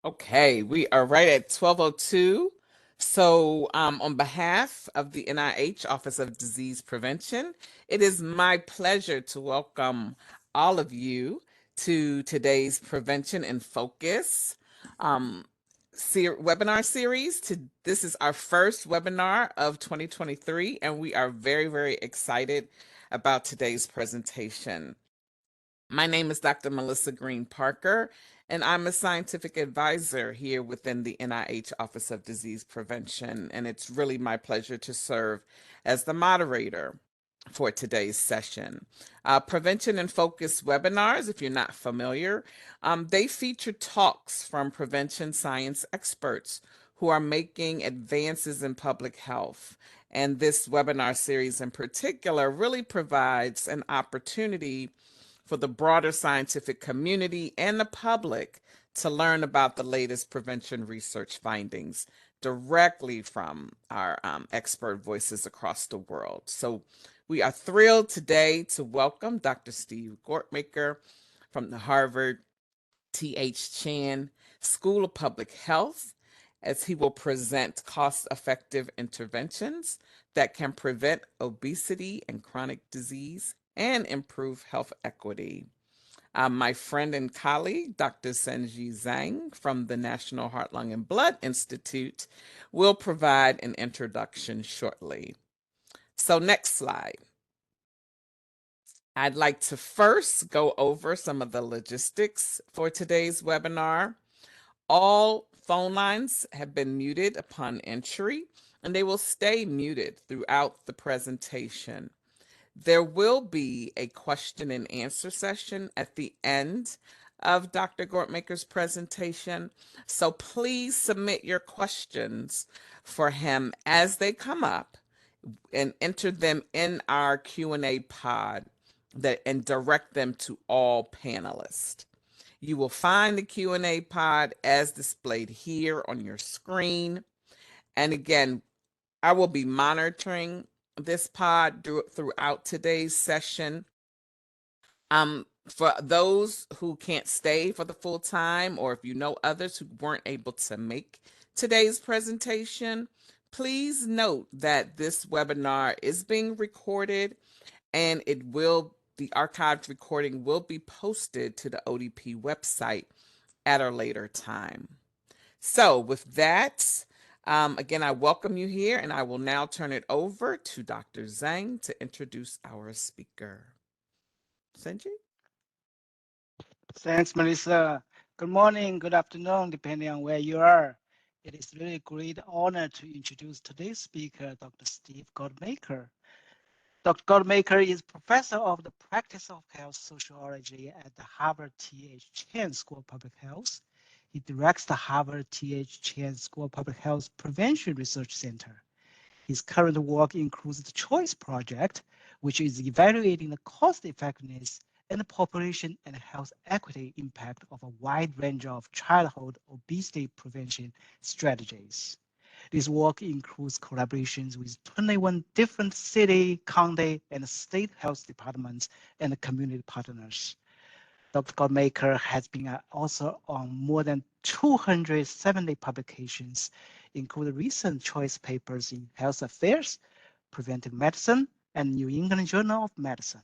Okay, we are right at 12:02. So, on behalf of the NIH Office of Disease Prevention, it is my pleasure to welcome all of you to today's Prevention in Focus um, webinar series. This is our first webinar of 2023, and we are very, very excited about today's presentation. My name is Dr. Melissa Green Parker, and I'm a scientific advisor here within the NIH Office of Disease Prevention. And it's really my pleasure to serve as the moderator for today's session. Prevention and Focus webinars, if you're not familiar, they feature talks from prevention science experts who are making advances in public health. And this webinar series in particular really provides an opportunity for the broader scientific community and the public to learn about the latest prevention research findings directly from our expert voices across the world. So we are thrilled today to welcome Dr. Steve Gortmaker from the Harvard T.H. Chan School of Public Health, as he will present cost-effective interventions that can prevent obesity and chronic disease and improve health equity. My friend and colleague, Dr. Senji Zhang from the National Heart, Lung, and Blood Institute, will provide an introduction shortly. So next slide. I'd like to first go over some of the logistics for today's webinar. All phone lines have been muted upon entry, and they will stay muted throughout the presentation. There will be a question and answer session at the end of Dr. Gortmaker's presentation. So please submit your questions for him as they come up and enter them in our Q&A pod and direct them to all panelists. You will find the Q&A pod as displayed here on your screen. And again, I will be monitoring this pod throughout today's session. For those who can't stay for the full time, or if you know others who weren't able to make today's presentation, please note that this webinar is being recorded, and the archived recording will be posted to the ODP website at a later time. So with that, again, I welcome you here, and I will now turn it over to Dr. Zhang to introduce our speaker. Senji? Thanks, Melissa. Good morning, good afternoon, depending on where you are. It is really a great honor to introduce today's speaker, Dr. Steve Gortmaker. Dr. Gortmaker is professor of the practice of health sociology at the Harvard T.H. Chan School of Public Health. He directs the Harvard T.H. Chan School of Public Health Prevention Research Center. His current work includes the CHOICE project, which is evaluating the cost effectiveness and the population and health equity impact of a wide range of childhood obesity prevention strategies. This work includes collaborations with 21 different city, county, and state health departments and community partners. Dr. Gortmaker has been an author on more than 270 publications, including recent choice papers in Health Affairs, Preventive Medicine, and New England Journal of Medicine.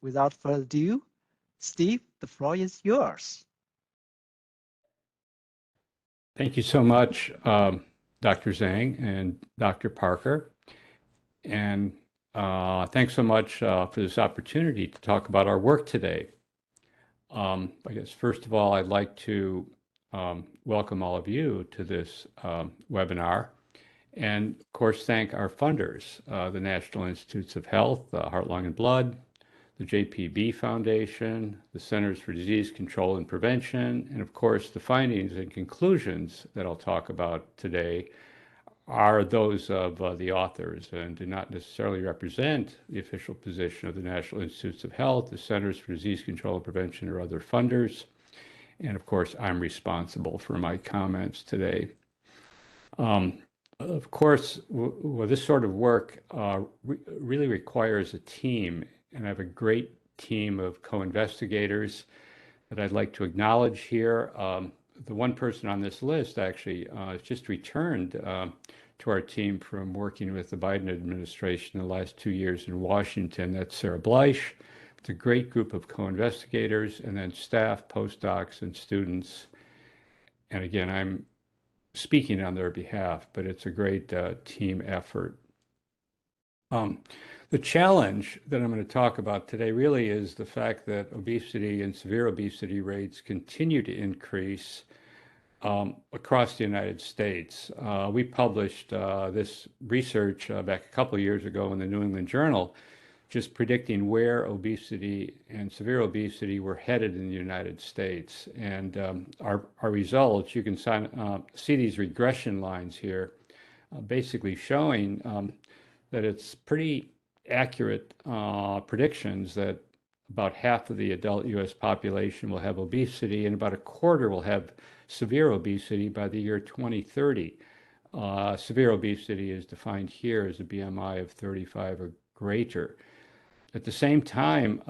Without further ado, Steve, the floor is yours. Thank you so much, Dr. Zhang and Dr. Parker. And thanks so much for this opportunity to talk about our work today. I guess, first of all, I'd like to welcome all of you to this webinar. And of course, thank our funders, the National Institutes of Health, Heart, Lung, and Blood, the JPB Foundation, the Centers for Disease Control and Prevention, and of course, the findings and conclusions that I'll talk about today are those of the authors and do not necessarily represent the official position of the National Institutes of Health, the Centers for Disease Control and Prevention, or other funders. And of course, I'm responsible for my comments today. Of course, this sort of work really requires a team, and I have a great team of co-investigators that I'd like to acknowledge here. the one person on this list actually has just returned to our team from working with the Biden administration the last 2 years in Washington. That's Sarah Bleich. It's a great group of co-investigators, and then staff, postdocs, and students. And again, I'm speaking on their behalf, but it's a great team effort. The challenge that I'm going to talk about today really is the fact that obesity and severe obesity rates continue to increase across the United States. We published this research back a couple of years ago in the New England Journal, just predicting where obesity and severe obesity were headed in the United States. And our results, you can see these regression lines here, basically showing that it's pretty accurate predictions that about half of the adult US population will have obesity and about a quarter will have severe obesity by the year 2030. Severe obesity is defined here as a BMI of 35 or greater. At the same time,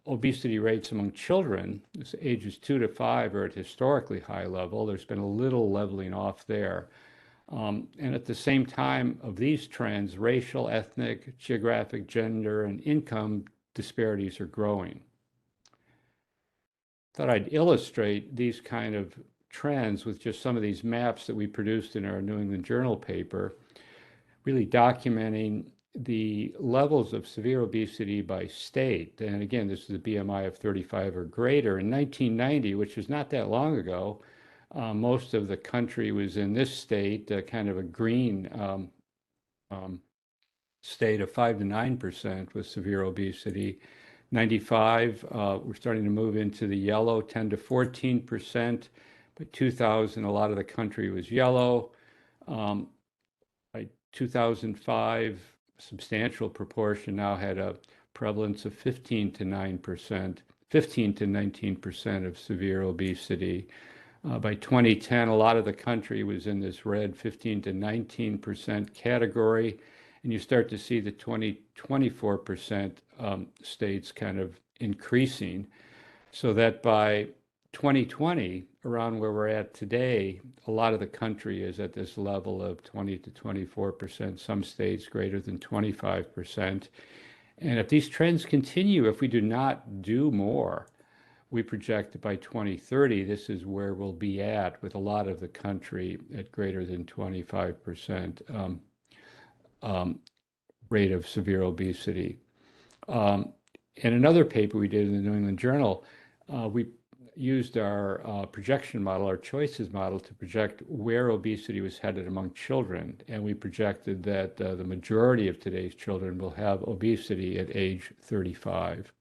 obesity rates among children, ages 2 to 5, are at historically high level. There's been a little leveling off there. And at the same time of these trends, racial, ethnic, geographic, gender, and income disparities are growing. Thought I'd illustrate these kind of trends with just some of these maps that we produced in our New England Journal paper, really documenting the levels of severe obesity by state. And again, this is a BMI of 35 or greater. In 1990, which was not that long ago, most of the country was in this state, kind of a green state of 5 to 9% with severe obesity. 95, we're starting to move into the yellow, 10 to 14%. By 2000, a lot of the country was yellow. By 2005, a substantial proportion now had a prevalence of 15 to 9%, 15 to 19% of severe obesity. By 2010, a lot of the country was in this red 15 to 19% category, and you start to see the 24% states kind of increasing, so that by 2020, around where we're at today, a lot of the country is at this level of 20 to 24%, some states greater than 25%. And if these trends continue, if we do not do more, we project that by 2030, this is where we'll be at, with a lot of the country at greater than 25% rate of severe obesity. In another paper we did in the New England Journal, we used our projection model, our choices model, to project where obesity was headed among children. And we projected that the majority of today's children will have obesity at age 35.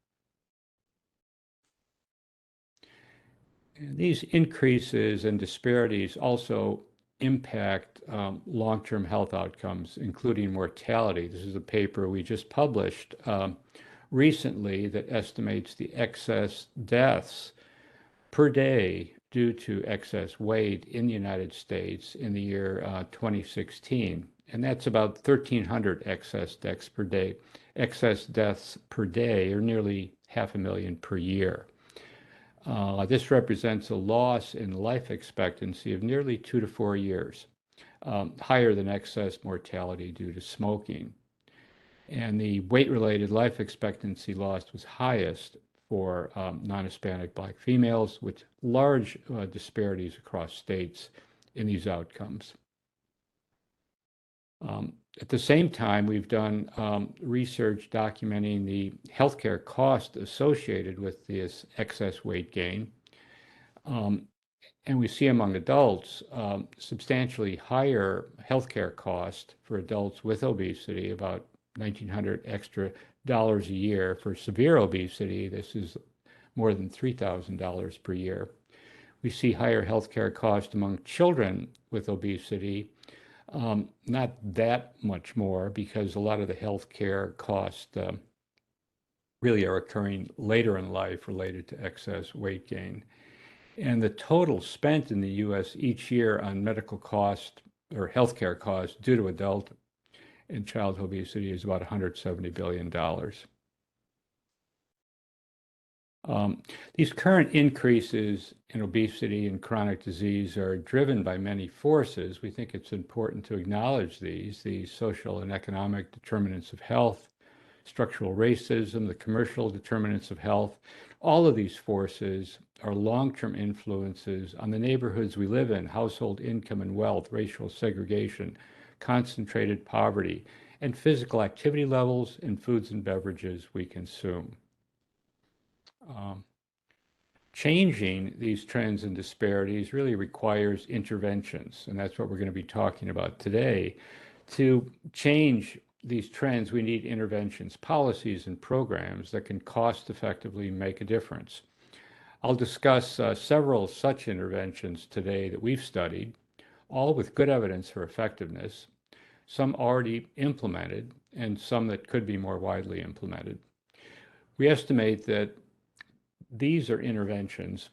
And these increases and disparities also impact long-term health outcomes, including mortality. This is a paper we just published recently that estimates the excess deaths per day due to excess weight in the United States in the year 2016. And that's about 1,300 excess deaths per day. Excess deaths per day, or nearly 500,000 per year. This represents a loss in life expectancy of nearly 2 to 4 years, higher than excess mortality due to smoking. And the weight-related life expectancy loss was highest for non-Hispanic Black females, with large disparities across states in these outcomes. At the same time, we've done research documenting the healthcare cost associated with this excess weight gain. And we see among adults substantially higher healthcare cost for adults with obesity, about $1,900 extra a year. For severe obesity, this is more than $3,000 per year. We see higher healthcare cost among children with obesity, not that much more, because a lot of the healthcare costs really are occurring later in life related to excess weight gain. And the total spent in the US each year on medical cost or healthcare costs due to adult and child obesity is about $170 billion. These current increases in obesity and chronic disease are driven by many forces. We think it's important to acknowledge these social and economic determinants of health, structural racism, the commercial determinants of health. All of these forces are long-term influences on the neighborhoods we live in, household income and wealth, racial segregation, concentrated poverty, and physical activity levels in foods and beverages we consume. Changing these trends and disparities really requires interventions, and that's what we're going to be talking about today. To change these trends, we need interventions, policies, and programs that can cost effectively make a difference. I'll discuss several such interventions today that we've studied, all with good evidence for effectiveness, some already implemented, and some that could be more widely implemented. We estimate that these are interventions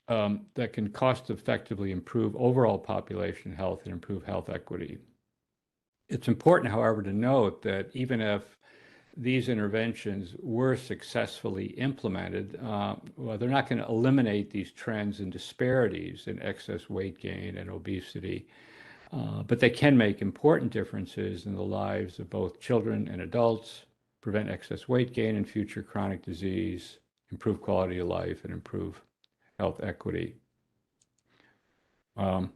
that can cost effectively improve overall population health and improve health equity. It's important, however, to note that even if these interventions were successfully implemented, well, they're not going to eliminate these trends and disparities in excess weight gain and obesity, but they can make important differences in the lives of both children and adults, prevent excess weight gain and future chronic disease, improve quality of life, and improve health equity. Of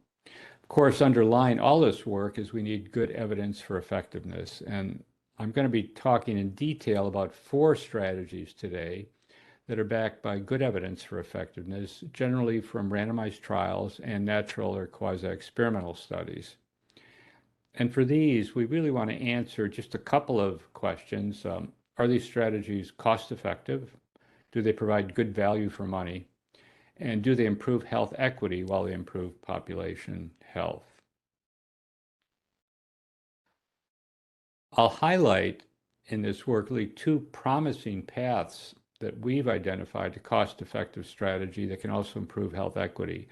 course, underlying all this work is we need good evidence for effectiveness. And I'm going to be talking in detail about 4 strategies today that are backed by good evidence for effectiveness, generally from randomized trials and natural or quasi-experimental studies. And for these, we really want to answer just a couple of questions. Are these strategies cost effective? Do they provide good value for money? And do they improve health equity while they improve population health? I'll highlight in this work really 2 promising paths that we've identified to cost-effective strategy that can also improve health equity.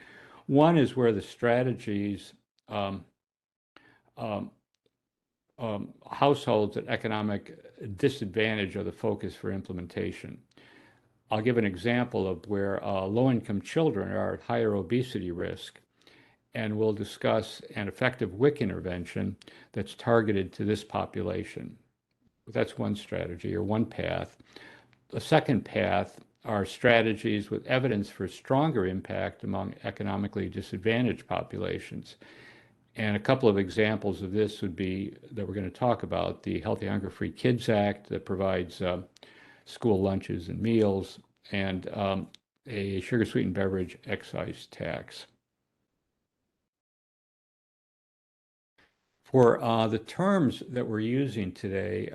One is where the strategies households at economic disadvantage are the focus for implementation. I'll give an example of where low-income children are at higher obesity risk, and we'll discuss an effective WIC intervention that's targeted to this population. That's one strategy or one path. The second path are strategies with evidence for stronger impact among economically disadvantaged populations. And a couple of examples of this would be that we're going to talk about the Healthy Hunger Free Kids Act that provides school lunches and meals, and a sugar sweetened beverage excise tax. For the terms that we're using today,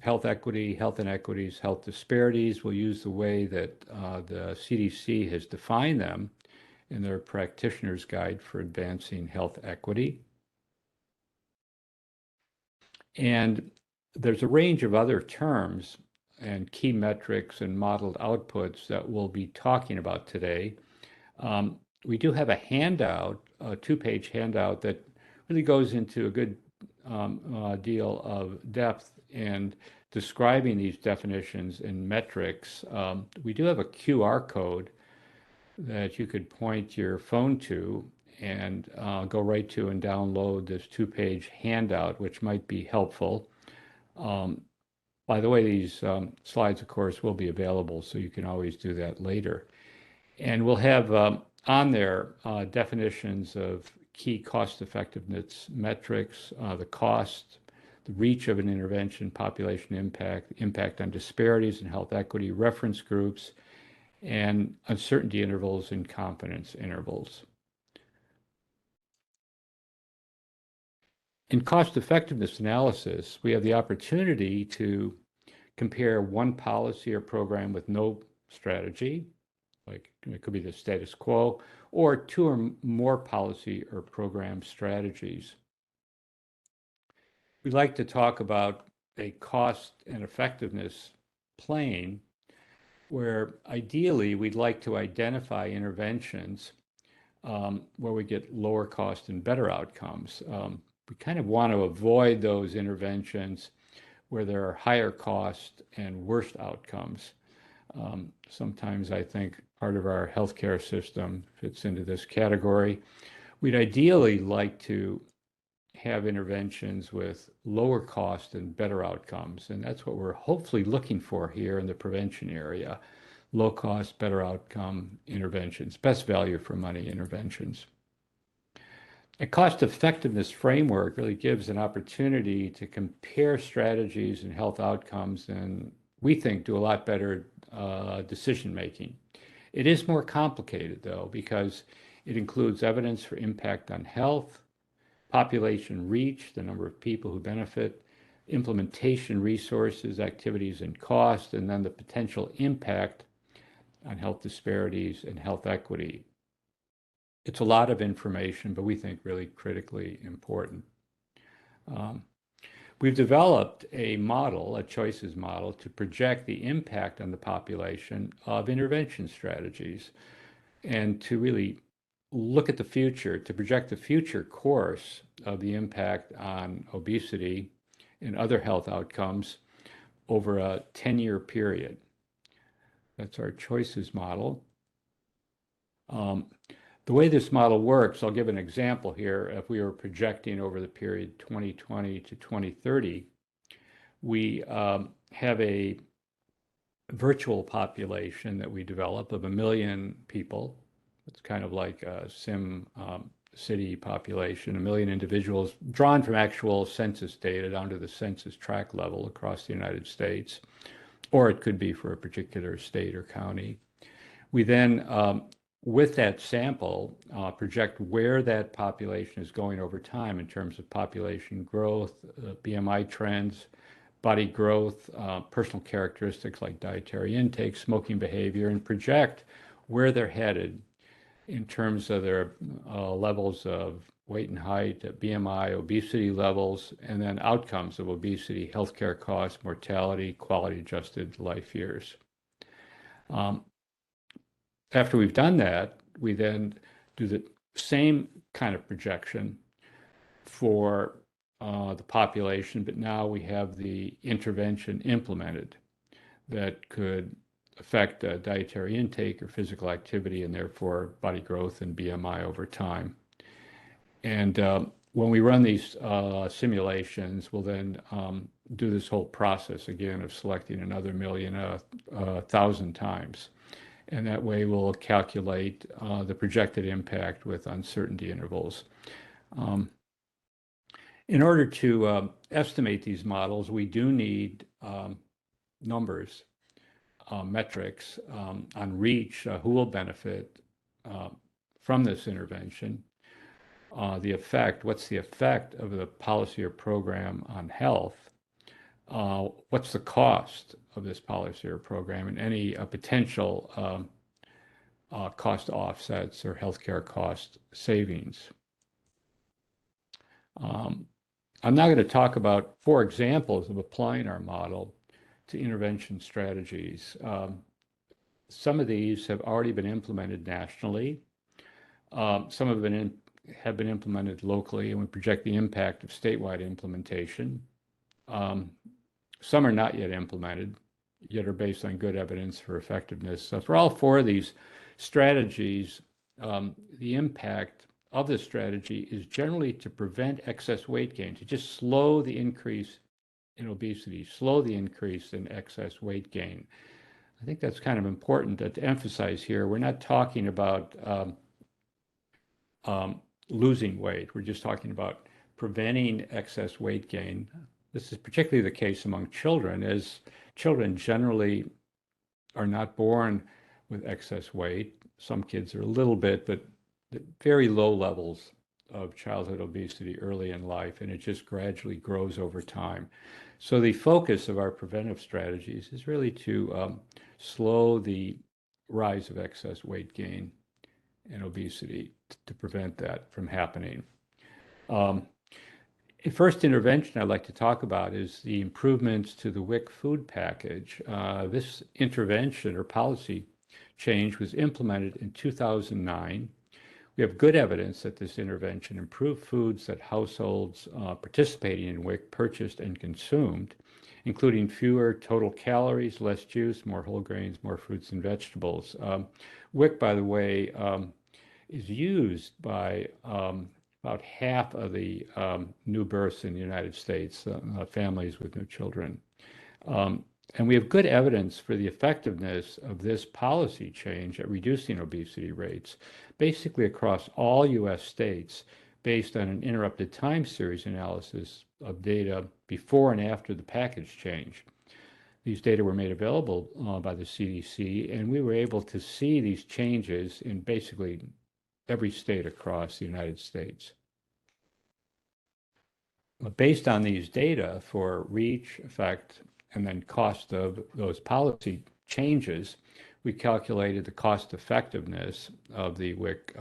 health equity, health inequities, health disparities, we'll use the way that the CDC has defined them in their Practitioner's Guide for Advancing Health Equity. And there's a range of other terms and key metrics and modeled outputs that we'll be talking about today. We do have a handout, a 2-page handout that really goes into a good deal of depth in describing these definitions and metrics. We do have a QR code that you could point your phone to and go right to and download this 2-page handout, which might be helpful. By the way, these slides, of course, will be available, so you can always do that later. And we'll have on there definitions of key cost effectiveness metrics, the cost, the reach of an intervention, population impact, impact on disparities and health equity, reference groups, and uncertainty intervals and confidence intervals. In cost effectiveness analysis, we have the opportunity to compare one policy or program with no strategy, like it could be the status quo, or 2 or more policy or program strategies. We like to talk about a cost and effectiveness plane where ideally we'd like to identify interventions where we get lower cost and better outcomes. We kind of want to avoid those interventions where there are higher cost and worse outcomes. Sometimes I think part of our healthcare system fits into this category. We'd ideally like to have interventions with lower cost and better outcomes. And that's what we're hopefully looking for here in the prevention area. Low cost, better outcome interventions, best value for money interventions. A cost effectiveness framework really gives an opportunity to compare strategies and health outcomes, and we think do a lot better decision making. It is more complicated though, because it includes evidence for impact on health, population reach, the number of people who benefit, implementation resources, activities, and cost, and then the potential impact on health disparities and health equity. It's a lot of information, but we think really critically important. We've developed a model, a choices model, to project the impact on the population of intervention strategies and to really look at the future, to project the future course of the impact on obesity and other health outcomes over a 10-year period. That's our choices model. The way this model works, I'll give an example here. If we were projecting over the period 2020 to 2030, we have a virtual population that we develop of 1 million people. It's kind of like a sim city population, 1 million individuals drawn from actual census data down to the census tract level across the United States, or it could be for a particular state or county. We then, with that sample, project where that population is going over time in terms of population growth, BMI trends, body growth, personal characteristics like dietary intake, smoking behavior, and project where they're headed in terms of their levels of weight and height, BMI, obesity levels, and then outcomes of obesity, healthcare costs, mortality, quality-adjusted life years. After we've done that, we then do the same kind of projection for the population, but now we have the intervention implemented that could affect dietary intake or physical activity and therefore body growth and BMI over time. And when we run these simulations, we'll then do this whole process again of selecting another 1,000 times. And that way we'll calculate the projected impact with uncertainty intervals. In order to estimate these models, we do need numbers, metrics on reach, who will benefit from this intervention, the effect, what's the effect of the policy or program on health, what's the cost of this policy or program, and any potential cost offsets or healthcare cost savings. I'm now going to talk about 4 examples of applying our model to intervention strategies. Some of these have already been implemented nationally. Some have been implemented locally, and we project the impact of statewide implementation. Some are not yet implemented, yet are based on good evidence for effectiveness. So for all 4 of these strategies, the impact of this strategy is generally to prevent excess weight gain, to just slow the increase in obesity, slow the increase in excess weight gain. I think that's kind of important to emphasize here. We're not talking about losing weight. We're just talking about preventing excess weight gain. This is particularly the case among children, as children generally are not born with excess weight. Some kids are a little bit, but very low levels of childhood obesity early in life, and it just gradually grows over time. So the focus of our preventive strategies is really to slow the rise of excess weight gain and obesity to prevent that from happening. The first intervention I'd like to talk about is the improvements to the WIC food package. This intervention or policy change was implemented in 2009. We have good evidence that this intervention improved foods that households participating in WIC purchased and consumed, including fewer total calories, less juice, more whole grains, more fruits and vegetables. WIC, by the way, is used by about half of the new births in the United States, families with new children. And we have good evidence for the effectiveness of this policy change at reducing obesity rates, basically across all US states, based on an interrupted time series analysis of data before and after the package change. These data were made available by the CDC, and we were able to see these changes in basically every state across the United States. Based on these data for reach, effect, and then cost of those policy changes, we calculated the cost effectiveness of the WIC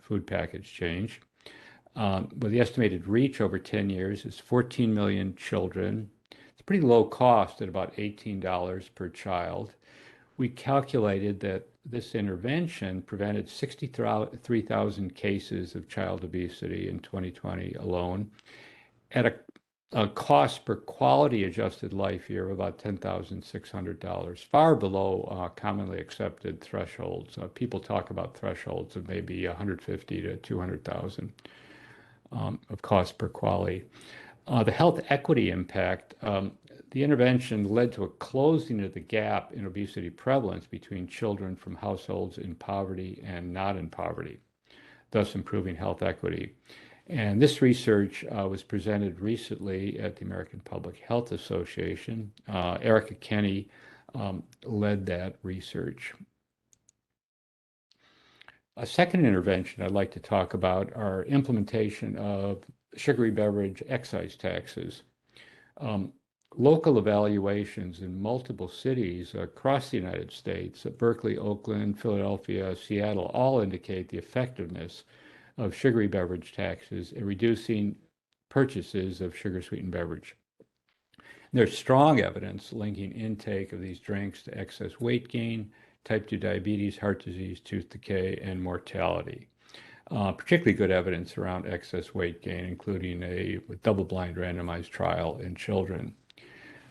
food package change. With the estimated reach over 10 years is 14 million children. It's pretty low cost at about $18 per child. We calculated that this intervention prevented 63,000 cases of child obesity in 2020 alone, at a cost per quality adjusted life year of about $10,600, far below commonly accepted thresholds. People talk about thresholds of maybe 150 to 200,000 of cost per quality. The health equity impact, the intervention led to a closing of the gap in obesity prevalence between children from households in poverty and not in poverty, thus improving health equity. And this research was presented recently at the American Public Health Association. Erica Kenny led that research. A second intervention I'd like to talk about are implementation of sugary beverage excise taxes. Local evaluations in multiple cities across the United States, Berkeley, Oakland, Philadelphia, Seattle, all indicate the effectiveness of sugary beverage taxes in reducing purchases of sugar-sweetened beverage. There's strong evidence linking intake of these drinks to excess weight gain, type 2 diabetes, heart disease, tooth decay, and mortality. Particularly good evidence around excess weight gain, including a double-blind randomized trial in children.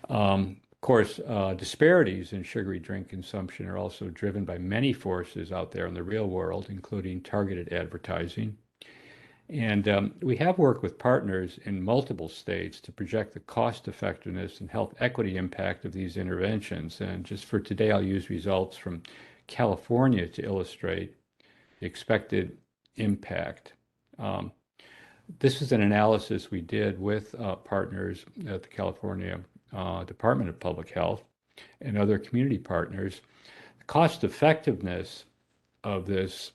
Of course, disparities in sugary drink consumption are also driven by many forces out there in the real world, including targeted advertising. And we have worked with partners in multiple states to project the cost effectiveness and health equity impact of these interventions. And just for today, I'll use results from California to illustrate the expected impact. This is an analysis we did with partners at the California Department of Public Health and other community partners. The cost effectiveness of this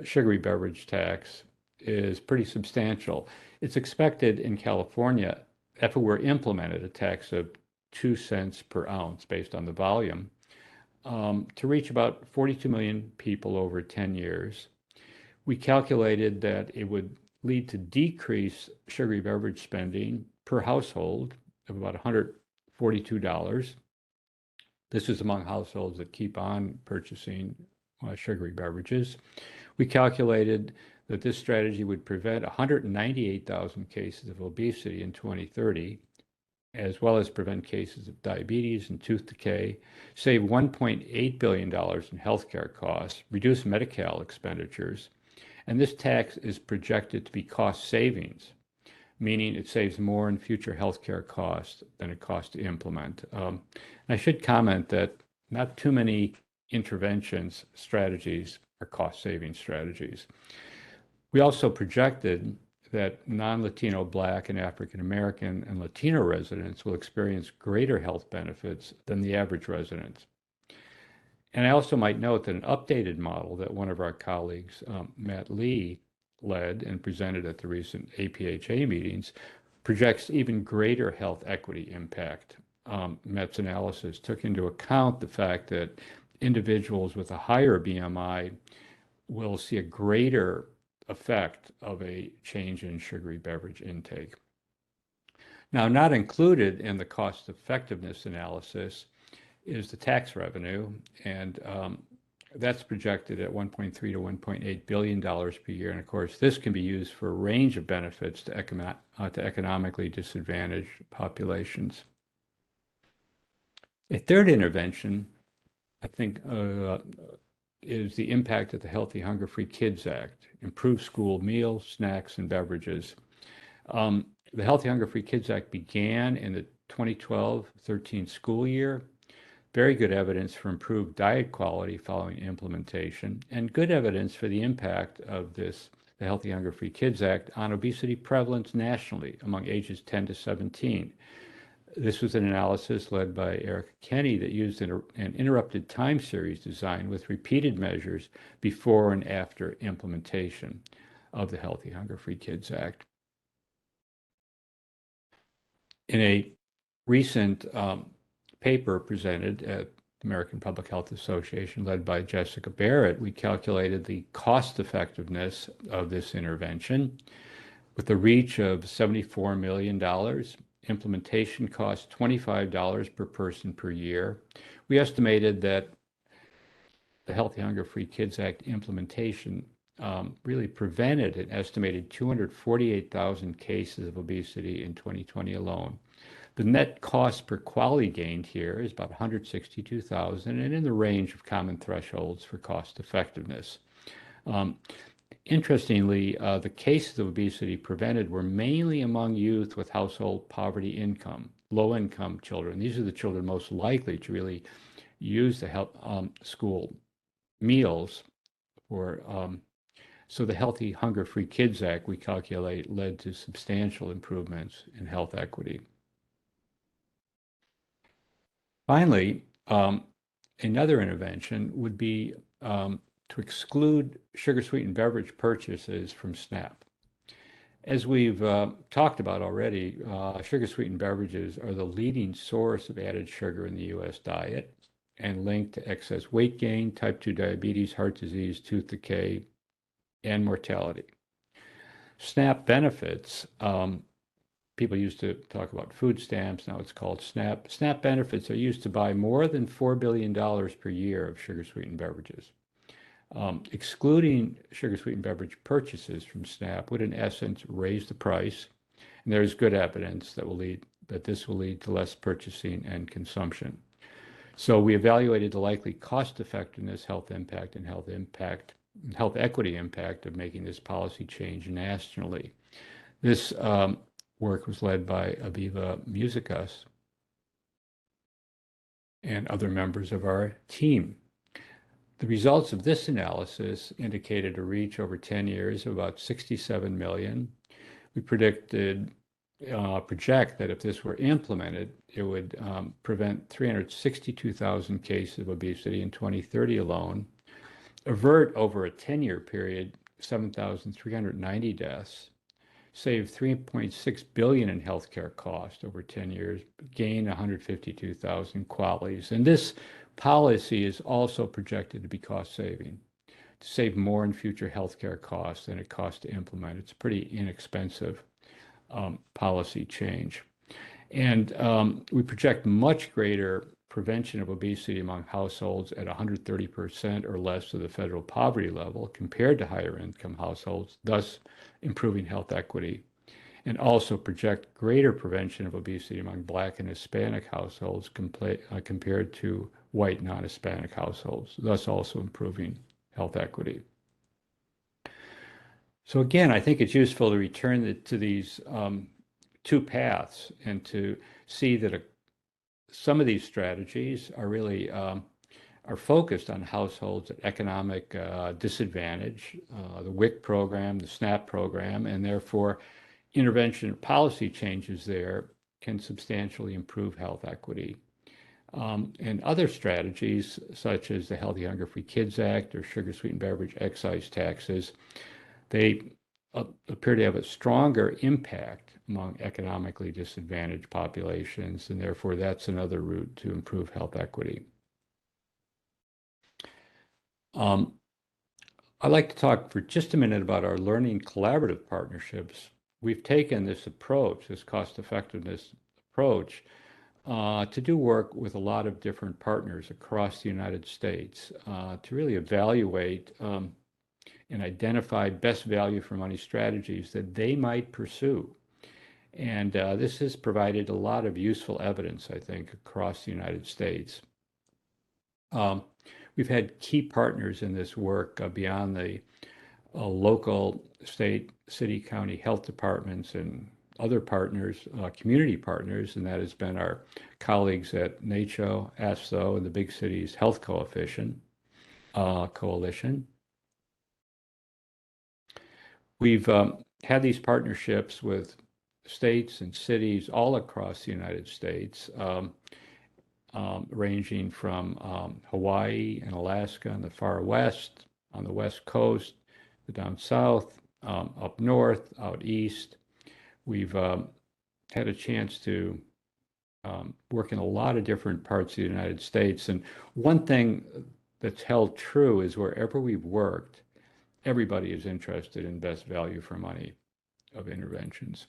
sugary beverage tax is pretty substantial. It's expected in California, if it were implemented, a tax of 2 cents per ounce based on the volume, to reach about 42 million people over 10 years. We calculated that it would lead to decreased sugary beverage spending per household of about $142. This is among households that keep on purchasing sugary beverages. We calculated that this strategy would prevent 198,000 cases of obesity in 2030, as well as prevent cases of diabetes and tooth decay, save $1.8 billion in healthcare costs, reduce Medi-Cal expenditures, and this tax is projected to be cost savings, meaning it saves more in future healthcare costs than it costs to implement. I should comment that not too many interventions strategies are cost-saving strategies. We also projected that non-Latino, Black, and African American and Latino residents will experience greater health benefits than the average resident. And I also might note that an updated model that one of our colleagues, Matt Lee, led and presented at the recent APHA meetings projects even greater health equity impact. Matt's analysis took into account the fact that individuals with a higher BMI will see a greater effect of a change in sugary beverage intake. Now, not included in the cost effectiveness analysis is the tax revenue. And That's projected at $1.3 to $1.8 billion per year. And of course, this can be used for a range of benefits to economically disadvantaged populations. A third intervention, I think, is the impact of the Healthy Hunger-Free Kids Act, improve school meals, snacks, and beverages. The Healthy Hunger-Free Kids Act began in the 2012-13 school year. Very good evidence for improved diet quality following implementation, and good evidence for the impact of the Healthy Hunger-Free Kids Act on obesity prevalence nationally among ages 10 to 17. This was an analysis led by Erica Kenny that used an interrupted time series design with repeated measures before and after implementation of the Healthy Hunger-Free Kids Act. In a recent paper presented at the American Public Health Association, led by Jessica Barrett, we calculated the cost effectiveness of this intervention. With a reach of $74 million, implementation cost $25 per person per year. We estimated that the Healthy Hunger-Free Kids Act implementation really prevented an estimated 248,000 cases of obesity in 2020 alone. The net cost per quality gained here is about 162,000 and in the range of common thresholds for cost effectiveness. Interestingly, the cases of obesity prevented were mainly among youth with household poverty income, low-income children. These are the children most likely to really use the school meals for. So the Healthy Hunger-Free Kids Act, we calculate, led to substantial improvements in health equity. Finally, another intervention would be to exclude sugar-sweetened beverage purchases from SNAP. As we've talked about already, sugar-sweetened beverages are the leading source of added sugar in the U.S. diet and linked to excess weight gain, type 2 diabetes, heart disease, tooth decay, and mortality. SNAP benefits, people used to talk about food stamps, now it's called SNAP. SNAP benefits are used to buy more than $4 billion per year of sugar-sweetened beverages. Excluding sugar-sweetened beverage purchases from SNAP would, in essence, raise the price, and there's good evidence that this will lead to less purchasing and consumption. So we evaluated the likely cost-effectiveness, health impact, and health equity impact of making this policy change nationally. This work was led by Aviva Musikas and other members of our team. The results of this analysis indicated a reach over 10 years of about 67 million. We project that if this were implemented, it would prevent 362,000 cases of obesity in 2030 alone, avert over a 10-year period 7,390 deaths, save 3.6 billion in healthcare costs over 10 years, gain 152,000 QALYs. And this policy is also projected to be cost saving, to save more in future healthcare costs than it costs to implement. It's a pretty inexpensive policy change. And we project much greater prevention of obesity among households at 130% or less of the federal poverty level compared to higher income households, thus improving health equity, and also project greater prevention of obesity among Black and Hispanic households compared to white non-Hispanic households, thus also improving health equity. So again, I think it's useful to return to these two paths and to see that some of these strategies are really are focused on households at economic disadvantage, the WIC program, the SNAP program, and therefore intervention policy changes there can substantially improve health equity. And other strategies, such as the Healthy Hunger-Free Kids Act or sugar-sweetened beverage excise taxes, they appear to have a stronger impact among economically disadvantaged populations, and therefore that's another route to improve health equity. I'd like to talk for just a minute about our learning collaborative partnerships. We've taken this approach, this cost effectiveness approach, to do work with a lot of different partners across the United States to really evaluate and identify best value for money strategies that they might pursue. And this has provided a lot of useful evidence, I think, across the United States. We've had key partners in this work beyond the local, state, city, county health departments and other partners, community partners, and that has been our colleagues at NACCHO, ASTHO, and the Big Cities Health Coalition. We've had these partnerships with states and cities all across the United States, ranging from Hawaii and Alaska in the far west, on the west coast, down south, up north, out east. We've had a chance to work in a lot of different parts of the United States. And one thing that's held true is wherever we've worked, everybody is interested in best value for money of interventions.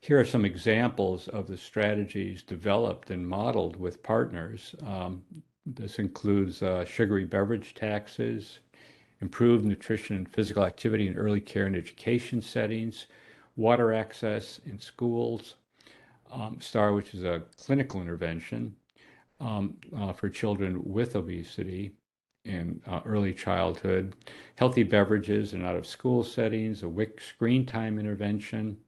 Here are some examples of the strategies developed and modeled with partners. This includes sugary beverage taxes, improved nutrition and physical activity in early care and education settings, water access in schools, STAR, which is a clinical intervention for children with obesity in early childhood, healthy beverages in out-of-school settings, a WIC screen time intervention,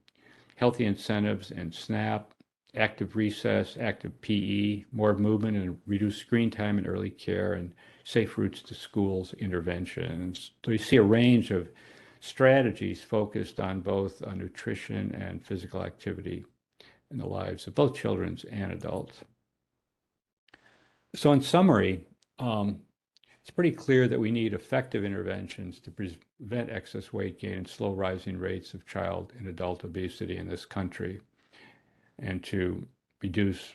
healthy incentives and SNAP, active recess, active PE, more movement and reduced screen time in early care, and safe routes to schools interventions. So you see a range of strategies focused on both nutrition and physical activity in the lives of both children and adults. So in summary, it's pretty clear that we need effective interventions to prevent excess weight gain and slow rising rates of child and adult obesity in this country, and to reduce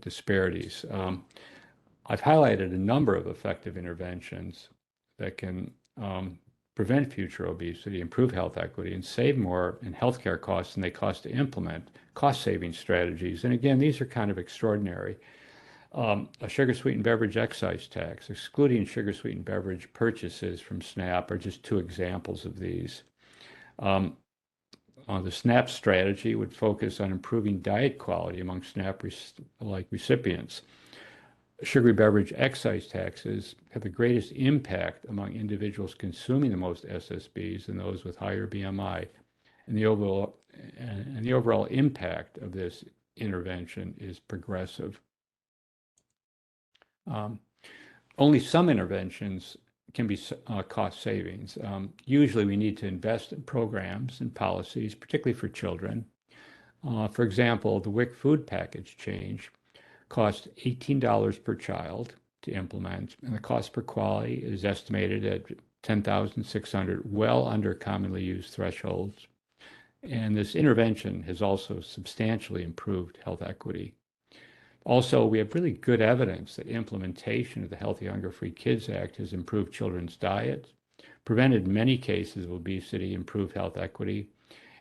disparities. I've highlighted a number of effective interventions that can prevent future obesity, improve health equity, and save more in healthcare costs than they cost to implement cost-saving strategies. And again, these are kind of extraordinary. A sugar-sweetened beverage excise tax, excluding sugar-sweetened beverage purchases from SNAP, are just two examples of these. The SNAP strategy would focus on improving diet quality among SNAP-like recipients. Sugary beverage excise taxes have the greatest impact among individuals consuming the most SSBs and those with higher BMI. And the overall impact of this intervention is progressive. Only some interventions can be cost savings. Usually we need to invest in programs and policies, particularly for children. For example, the WIC food package change cost $18 per child to implement, and the cost per quality is estimated at $10,600, well under commonly used thresholds. And this intervention has also substantially improved health equity. Also, we have really good evidence that implementation of the Healthy Hunger-Free Kids Act has improved children's diet, prevented many cases of obesity, improved health equity,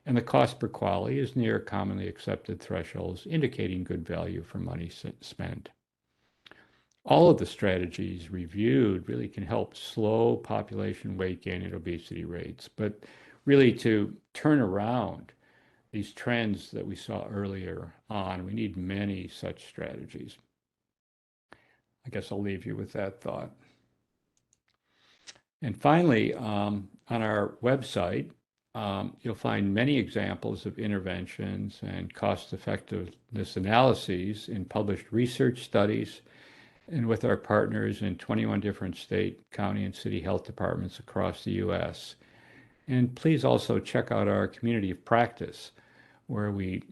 and the cost per quality is near commonly accepted thresholds, indicating good value for money spent. All of the strategies reviewed really can help slow population weight gain and obesity rates, but really to turn around these trends that we saw earlier on, we need many such strategies. I guess I'll leave you with that thought. And finally, on our website, you'll find many examples of interventions and cost-effectiveness analyses in published research studies and with our partners in 21 different state, county, and city health departments across the U.S. And please also check out our community of practice, where we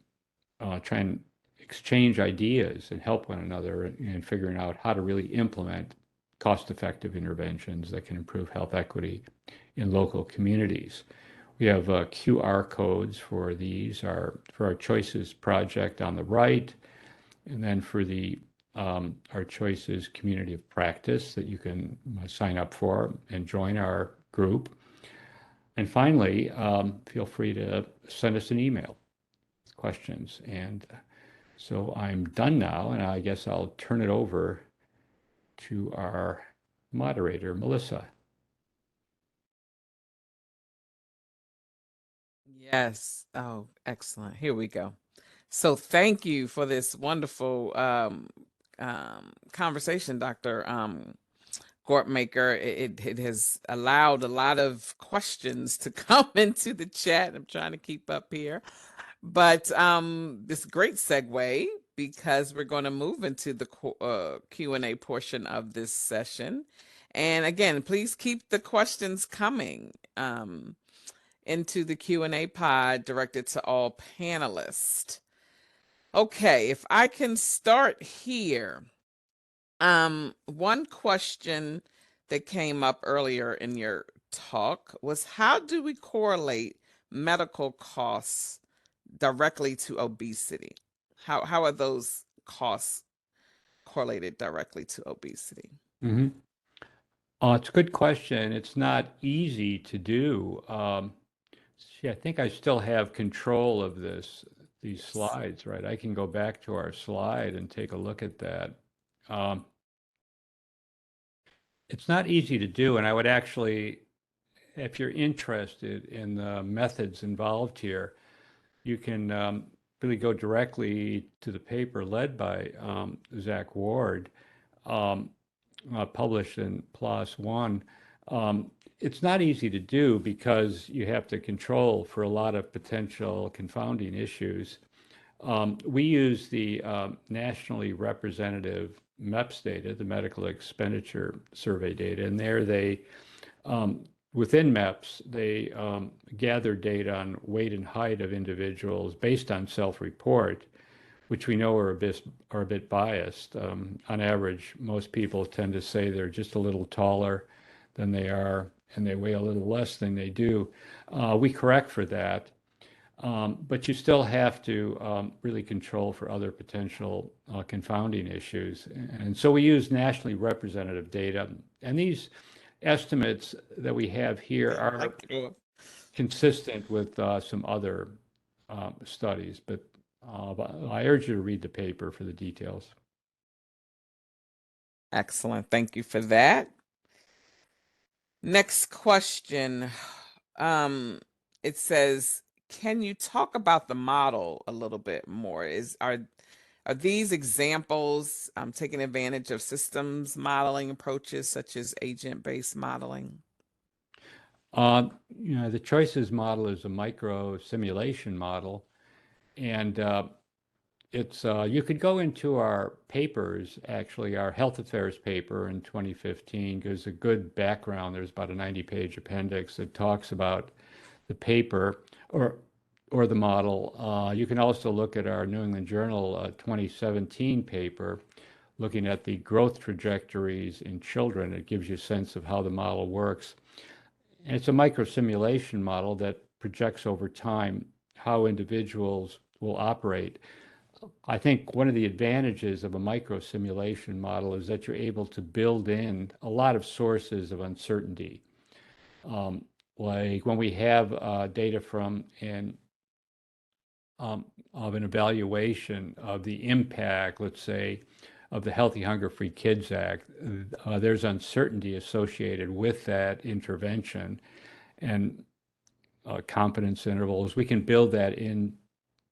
try and exchange ideas and help one another in figuring out how to really implement cost-effective interventions that can improve health equity in local communities. We have QR codes for these, for our Choices project on the right, and then for the our Choices community of practice that you can sign up for and join our group. And finally, feel free to send us an email with questions. And So I'm done now, and I guess I'll turn it over to our moderator, Melissa. Yes. Oh, excellent. Here we go. So thank you for this wonderful conversation, Dr. Gortmaker. It has allowed a lot of questions to come into the chat. I'm trying to keep up here. But this great segue because we're going to move into the Q&A portion of this session. And again, please keep the questions coming into the Q&A pod directed to all panelists. Okay, if I can start here. One question that came up earlier in your talk was how do we correlate medical costs directly to obesity? How are those costs correlated directly to obesity? Mm-hmm. It's a good question. It's not easy to do. See, I think I still have control of these slides, right? I can go back to our slide and take a look at that. Um, it's not easy to do, and I would actually, if you're interested in the methods involved here, you can really go directly to the paper led by Zach Ward, um, published in PLOS One. It's not easy to do because you have to control for a lot of potential confounding issues. We use the nationally representative MEPS data, the Medical Expenditure Survey data, and there within MEPS, they gather data on weight and height of individuals based on self-report, which we know are a bit biased. On average, most people tend to say they're just a little taller than they are, and they weigh a little less than they do. We correct for that, but you still have to really control for other potential confounding issues. And so we use nationally representative data, and these estimates that we have here are consistent with some other studies, but I urge you to read the paper for the details. Excellent. Thank you for that. Next question. It says, can you talk about the model a little bit more? Are these examples taking advantage of systems modeling approaches such as agent-based modeling? The choices model is a micro simulation model, and you could go into our papers, actually, our health affairs paper in 2015 gives a good background. There's about a 90-page appendix that talks about the paper or the model. You can also look at our New England Journal 2017 paper looking at the growth trajectories in children. It gives you a sense of how the model works. And it's a micro simulation model that projects over time how individuals will operate. I think one of the advantages of a micro simulation model is that you're able to build in a lot of sources of uncertainty. Like when we have data from of an evaluation of the impact, let's say, of the Healthy Hunger Free Kids Act, there's uncertainty associated with that intervention and confidence intervals. We can build that into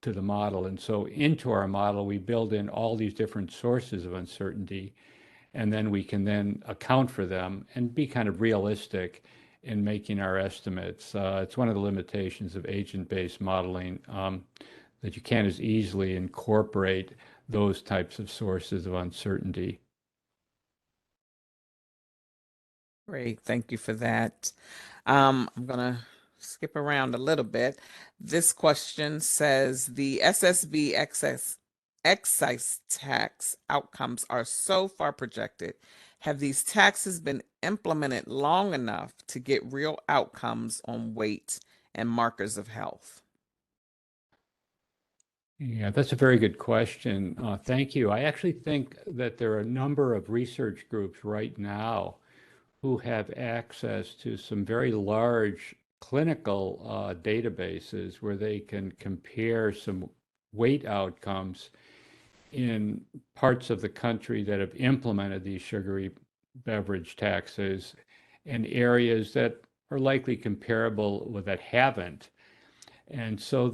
the model. And so into our model, we build in all these different sources of uncertainty, and then we can then account for them and be kind of realistic in making our estimates. It's one of the limitations of agent-based modeling that you can't as easily incorporate those types of sources of uncertainty. Great, thank you for that. I'm gonna skip around a little bit. This question says the SSB excise tax outcomes are so far projected. Have these taxes been implemented long enough to get real outcomes on weight and markers of health? Yeah, that's a very good question. Thank you. I actually think that there are a number of research groups right now who have access to some very large clinical databases where they can compare some weight outcomes in parts of the country that have implemented these sugary beverage taxes and areas that are likely comparable with that haven't. And so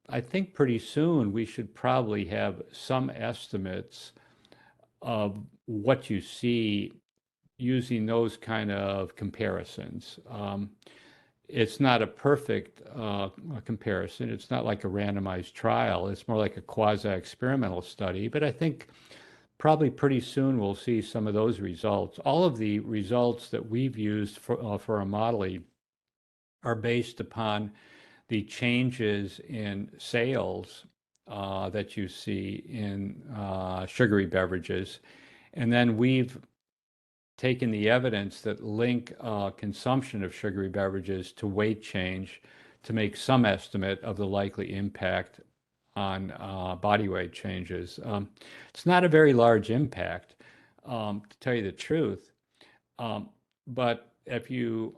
I think pretty soon we should probably have some estimates of what you see using those kind of comparisons. It's not a perfect comparison. It's not like a randomized trial. It's more like a quasi-experimental study. But I think probably pretty soon we'll see some of those results. All of the results that we've used for our modeling are based upon the changes in sales that you see in sugary beverages. And then we've taken the evidence that link consumption of sugary beverages to weight change to make some estimate of the likely impact on body weight changes. It's not a very large impact, to tell you the truth. But if you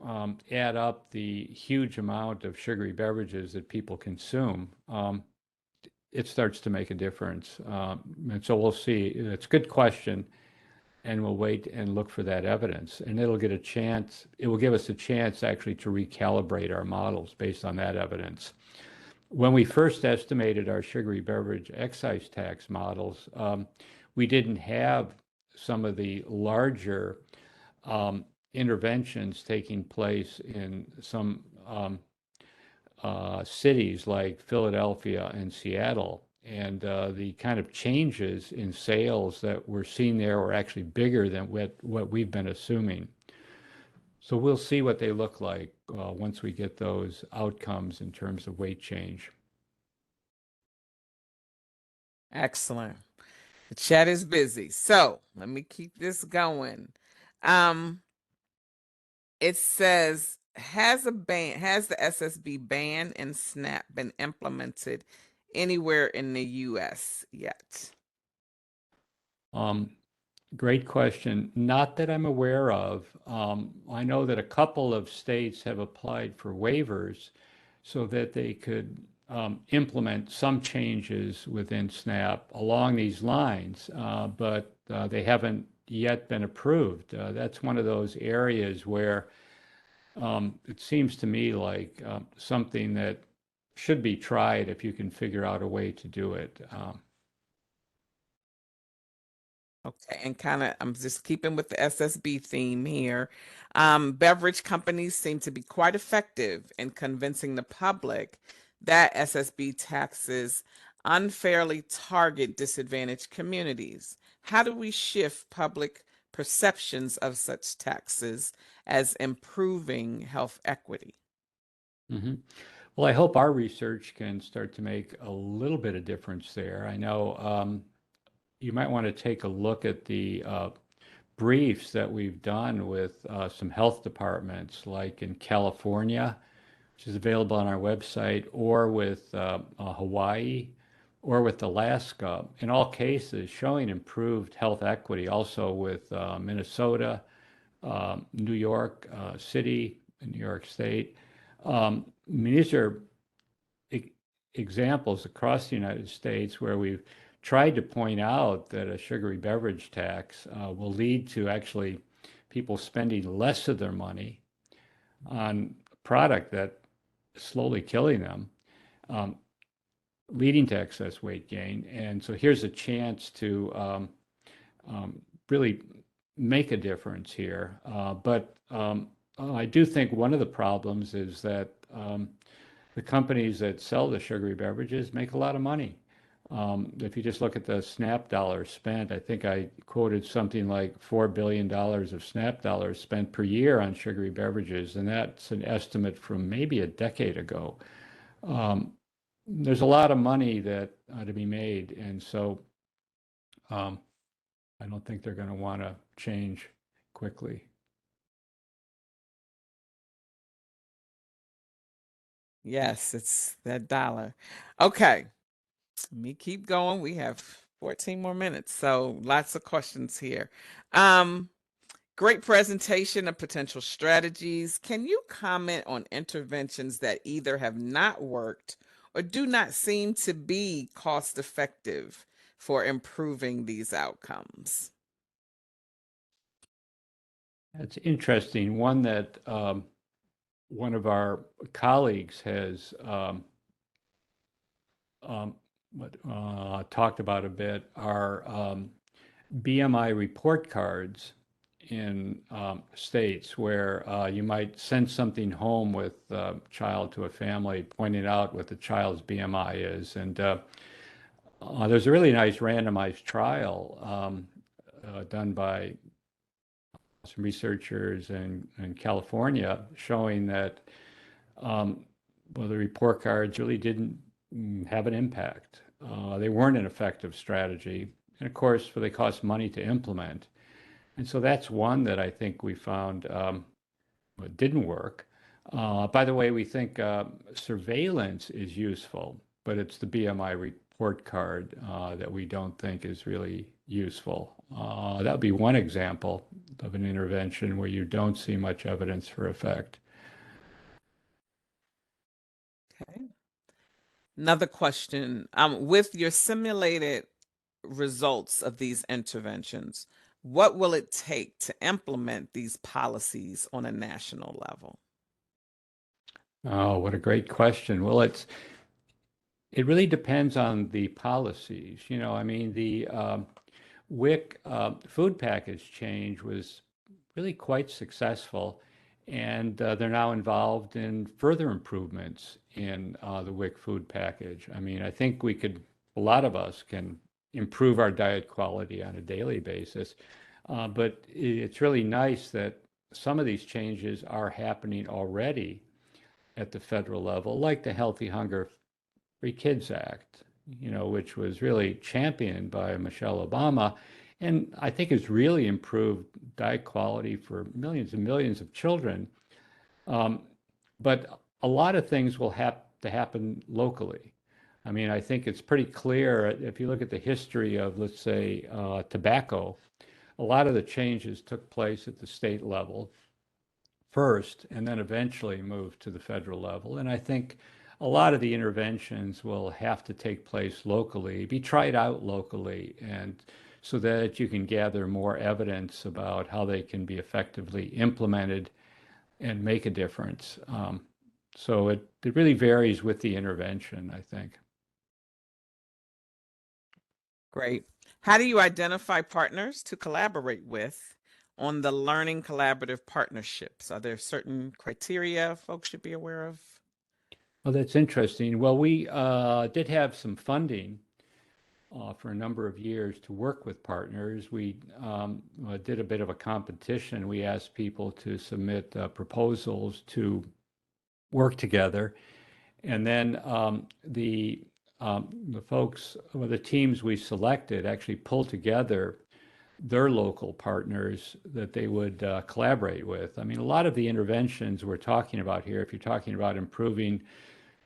add up the huge amount of sugary beverages that people consume, it starts to make a difference. And so we'll see. It's a good question, and we'll wait and look for that evidence. And it will give us a chance actually to recalibrate our models based on that evidence. When we first estimated our sugary beverage excise tax models, we didn't have some of the larger interventions taking place in some cities like Philadelphia and Seattle. And the kind of changes in sales that we're seeing there were actually bigger than what we've been assuming. So we'll see what they look like once we get those outcomes in terms of weight change. Excellent. The chat is busy. So let me keep this going. It says, has the SSB ban in SNAP been implemented anywhere in the US yet? Great question. Not that I'm aware of. I know that a couple of states have applied for waivers so that they could implement some changes within SNAP along these lines, but they haven't yet been approved. That's one of those areas where it seems to me like something that should be tried if you can figure out a way to do it. Okay, and I'm just keeping with the SSB theme here. Beverage companies seem to be quite effective in convincing the public that SSB taxes unfairly target disadvantaged communities. How do we shift public perceptions of such taxes as improving health equity? Mm-hmm. Well, I hope our research can start to make a little bit of difference there. I know you might want to take a look at the briefs that we've done with some health departments, like in California, which is available on our website, or with Hawaii, or with Alaska. In all cases, showing improved health equity, also with Minnesota, New York City, and New York State. I mean, these are examples across the United States where we've tried to point out that a sugary beverage tax will lead to actually people spending less of their money on a product that is slowly killing them, leading to excess weight gain. And so here's a chance to really make a difference here. But I do think one of the problems is that the companies that sell the sugary beverages make a lot of money. If you just look at the SNAP dollars spent, I think I quoted something like $4 billion of SNAP dollars spent per year on sugary beverages, and that's an estimate from maybe a decade ago. There's a lot of money that to be made, and so I don't think they're going to want to change quickly. Yes, it's that dollar. Okay, let me keep going. We have 14 more minutes, so lots of questions here. Great presentation of potential strategies. Can you comment on interventions that either have not worked or do not seem to be cost effective for improving these outcomes? That's interesting. One that one of our colleagues has talked about a bit are BMI report cards in states where you might send something home with a child to a family pointing out what the child's BMI is. And there's a really nice randomized trial done by some researchers in California showing that well, the report cards really didn't have an impact. They weren't an effective strategy. And of course, they cost money to implement. And so that's one that I think we found didn't work. By the way, we think surveillance is useful, but it's the BMI report card that we don't think is really useful. That would be one example of an intervention where you don't see much evidence for effect. Okay. Another question. With your simulated results of these interventions, what will it take to implement these policies on a national level? Oh, what a great question. Well, it really depends on the policies. You know, I mean, the WIC food package change was really quite successful, and they're now involved in further improvements in the WIC food package. I mean, I think a lot of us can improve our diet quality on a daily basis, but it's really nice that some of these changes are happening already at the federal level, like the Healthy Hunger Free Kids Act, you know, which was really championed by Michelle Obama, and I think has really improved diet quality for millions and millions of children. But a lot of things will have to happen locally. I mean, I think it's pretty clear if you look at the history of, let's say, tobacco, a lot of the changes took place at the state level first and then eventually moved to the federal level. And I think a lot of the interventions will have to take place locally, be tried out locally, and so that you can gather more evidence about how they can be effectively implemented and make a difference. So it really varies with the intervention, I think. Great. How do you identify partners to collaborate with on the Learning Collaborative Partnerships? Are there certain criteria folks should be aware of? Well, that's interesting. Well, we did have some funding for a number of years to work with partners. We did a bit of a competition. We asked people to submit proposals to work together. And then the folks, well, the teams we selected actually pulled together their local partners that they would collaborate with. I mean, a lot of the interventions we're talking about here, if you're talking about improving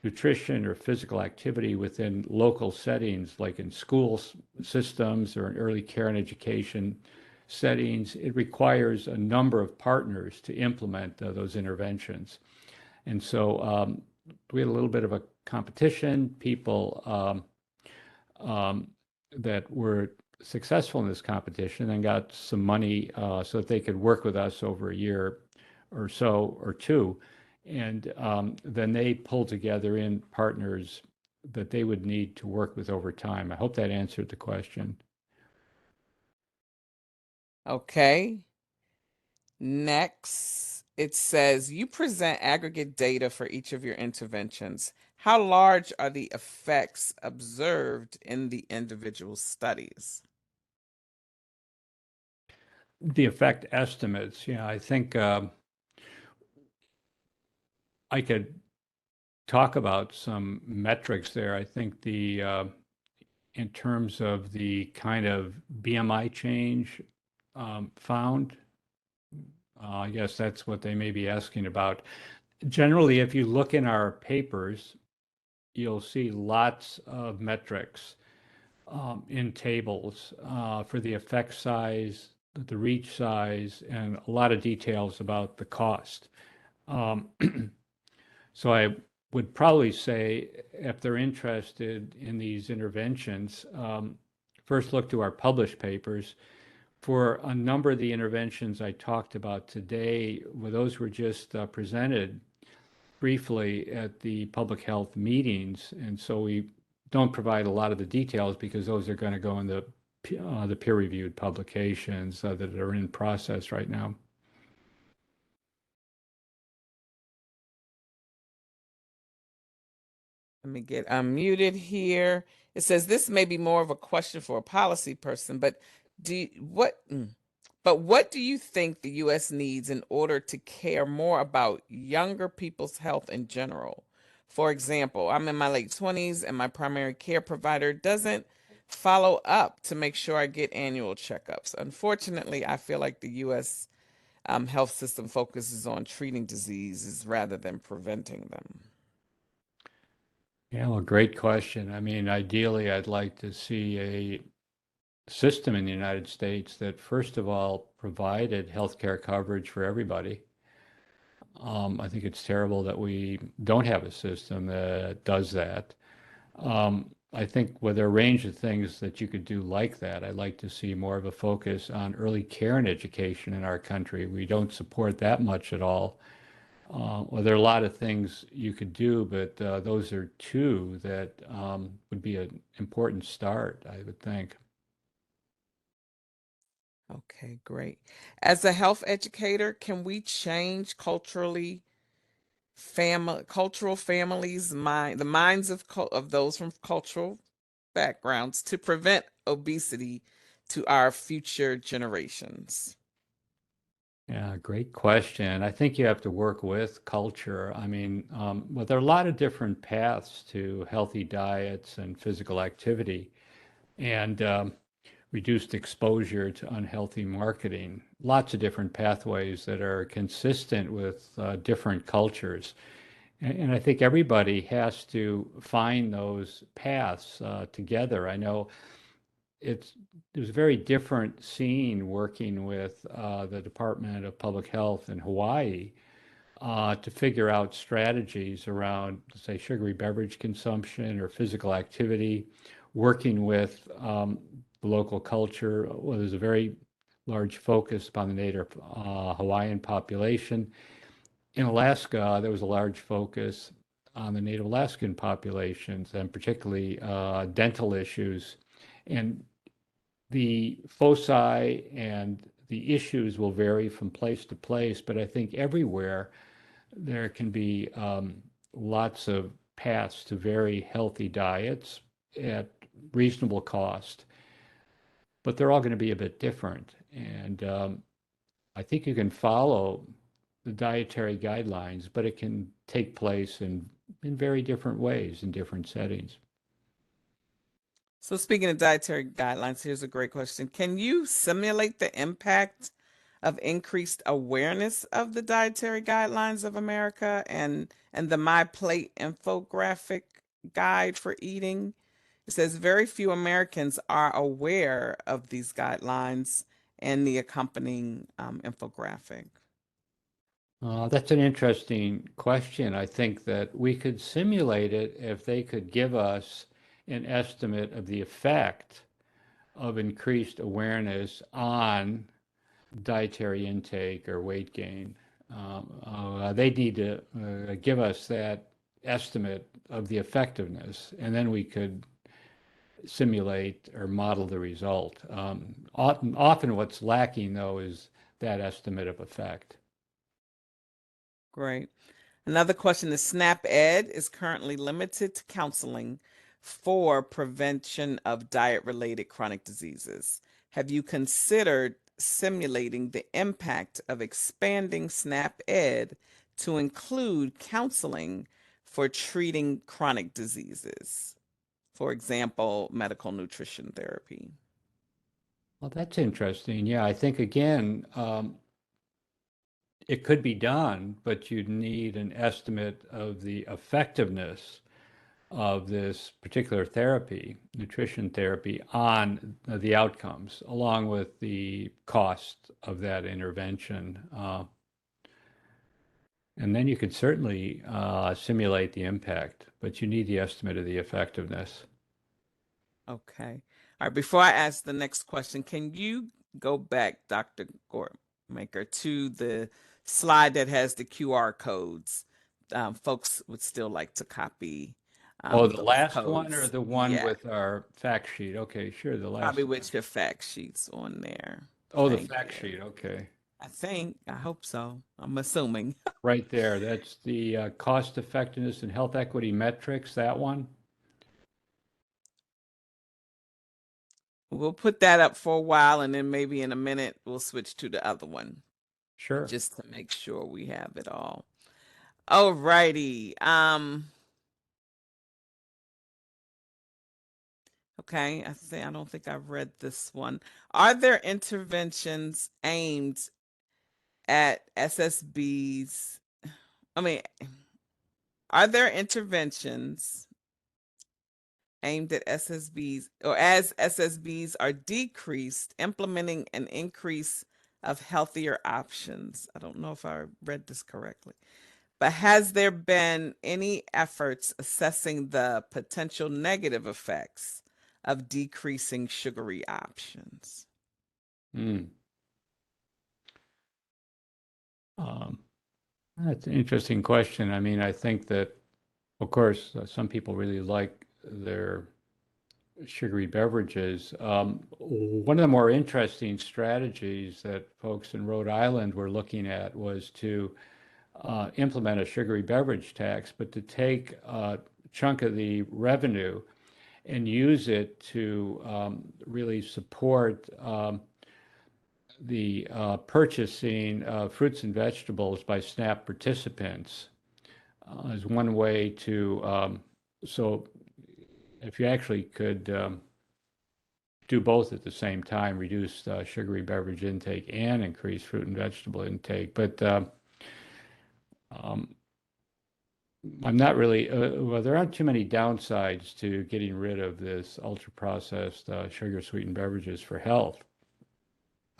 nutrition or physical activity within local settings, like in school systems or in early care and education settings, it requires a number of partners to implement those interventions. And so we had a little bit of a competition. People that were successful in this competition and got some money so that they could work with us over a year or so or two. And then they pulled together in partners that they would need to work with over time. I hope that answered the question. Okay. Next, it says you present aggregate data for each of your interventions. How large are the effects observed in the individual studies? The effect estimates, yeah, I think I could talk about some metrics there. I think in terms of the kind of BMI change found, I guess that's what they may be asking about. Generally, if you look in our papers, you'll see lots of metrics in tables for the effect size, the reach size, and a lot of details about the cost. So I would probably say if they're interested in these interventions, first look to our published papers. For a number of the interventions I talked about today, well, those were just presented briefly at the public health meetings, and so we don't provide a lot of the details because those are going to go in the peer-reviewed publications that are in process right now. Let me get unmuted here. It says this may be more of a question for a policy person, but what do you think the US needs in order to care more about younger people's health in general? For example, I'm in my late 20s and my primary care provider doesn't follow up to make sure I get annual checkups. Unfortunately, I feel like the US health system focuses on treating diseases rather than preventing them. Yeah, well, great question. I mean, ideally, I'd like to see a system in the United States that, first of all, provided healthcare coverage for everybody. I think it's terrible that we don't have a system that does that. I think with a range of things that you could do like that, I'd like to see more of a focus on early care and education in our country. We don't support that much at all. Well, there are a lot of things you could do, but those are two that would be an important start, I would think. Okay, great. As a health educator, can we change cultural families' the minds of those from cultural backgrounds to prevent obesity to our future generations? Yeah, great question. I think you have to work with culture. I mean, well, there are a lot of different paths to healthy diets and physical activity and reduced exposure to unhealthy marketing. Lots of different pathways that are consistent with different cultures. And I think everybody has to find those paths together. I know there's a very different scene working with the Department of Public Health in Hawaii to figure out strategies around, say, sugary beverage consumption or physical activity, working with the local culture. Well, there's a very large focus upon the native Hawaiian population. In Alaska, there was a large focus on the Native Alaskan populations and particularly dental issues. And the foci and the issues will vary from place to place, but I think everywhere there can be lots of paths to very healthy diets at reasonable cost, but they're all going to be a bit different. And I think you can follow the dietary guidelines, but it can take place in very different ways in different settings. So, speaking of dietary guidelines, here's a great question. Can you simulate the impact of increased awareness of the dietary guidelines of America and the My Plate infographic guide for eating? It says very few Americans are aware of these guidelines and the accompanying infographic. That's an interesting question. I think that we could simulate it if they could give us an estimate of the effect of increased awareness on dietary intake or weight gain. They need to give us that estimate of the effectiveness, and then we could simulate or model the result. Often what's lacking, though, is that estimate of effect. Great. Another question, the SNAP Ed is currently limited to counseling for prevention of diet-related chronic diseases. Have you considered simulating the impact of expanding SNAP Ed to include counseling for treating chronic diseases? For example, medical nutrition therapy. Well, that's interesting. Yeah, I think again, it could be done, but you'd need an estimate of the effectiveness of this particular therapy, nutrition therapy, on the outcomes, along with the cost of that intervention. And then you could certainly simulate the impact, but you need the estimate of the effectiveness. Okay. All right, before I ask the next question, can you go back, Dr. Gortmaker, to the slide that has the QR codes? Folks would still like to copy Oh, the those last one or codes. the one Yeah, with our fact sheet? Okay, sure, the probably last one. with your fact sheets on there. Oh, the Thank fact you. sheet, okay. I hope so. I'm assuming. Right there, that's the cost effectiveness and health equity metrics, that one? We'll put that up for a while, and then maybe in a minute we'll switch to the other one Sure. just to make sure we have it all. All righty. Okay, I don't think I've read this one. Are there interventions aimed at SSBs? I mean, are there interventions aimed at SSBs or as SSBs are decreased, implementing an increase of healthier options? I don't know if I read this correctly. But has there been any efforts assessing the potential negative effects of decreasing sugary options? Mm. Um, that's an interesting question. I mean, I think that, of course, some people really like their sugary beverages. One of the more interesting strategies that folks in Rhode Island were looking at was to implement a sugary beverage tax, but to take a chunk of the revenue and use it to really support the purchasing of fruits and vegetables by SNAP participants is one way to, so if you actually could do both at the same time, reduce sugary beverage intake and increase fruit and vegetable intake. But um, I'm not really, well, there aren't too many downsides to getting rid of this ultra processed sugar sweetened beverages for health.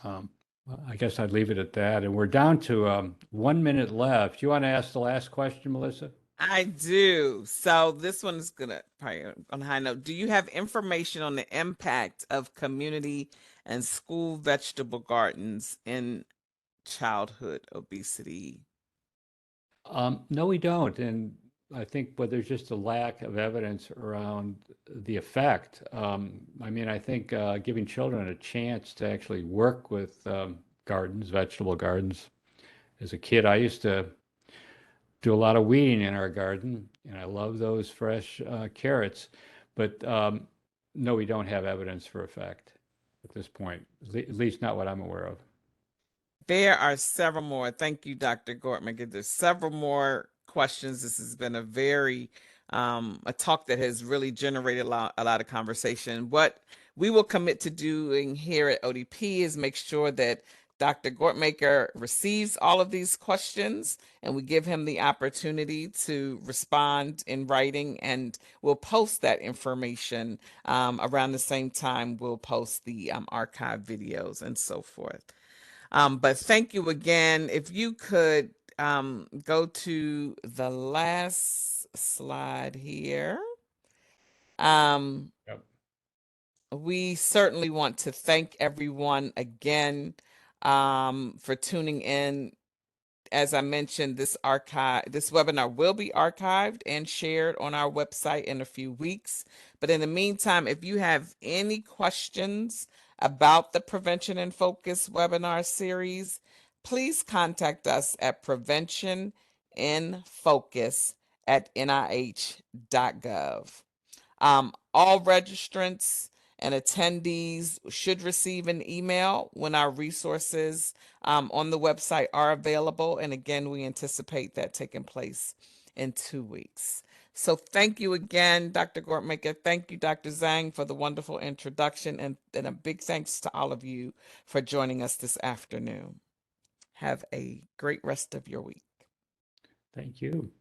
I guess I'd leave it at that. And we're down to 1 minute left. You want to ask the last question, Melissa? I do. So this one is gonna probably on a high note. Do you have information on the impact of community and school vegetable gardens in childhood obesity? No, we don't. And I think, but there's just a lack of evidence around the effect. I mean, I think giving children a chance to actually work with gardens, vegetable gardens. As a kid, I used to do a lot of weeding in our garden, and I love those fresh carrots. But no, we don't have evidence for effect at this point, at least not what I'm aware of. There are several more. Thank you, Dr. Gortmaker. There's several more questions. This has been a very a talk that has really generated a lot of conversation. What we will commit to doing here at ODP is make sure that Dr. Gortmaker receives all of these questions and we give him the opportunity to respond in writing, and we'll post that information around the same time we'll post the archive videos and so forth. But thank you again. If you could go to the last slide here. Yep. We certainly want to thank everyone again for tuning in. As I mentioned, this webinar will be archived and shared on our website in a few weeks. But in the meantime, if you have any questions about the Prevention in Focus webinar series, please contact us at preventioninfocus@nih.gov. All registrants and attendees should receive an email when our resources on the website are available. And again, we anticipate that taking place in 2 weeks. So thank you again, Dr. Gortmaker. Thank you, Dr. Zhang, for the wonderful introduction. And a big thanks to all of you for joining us this afternoon. Have a great rest of your week. Thank you.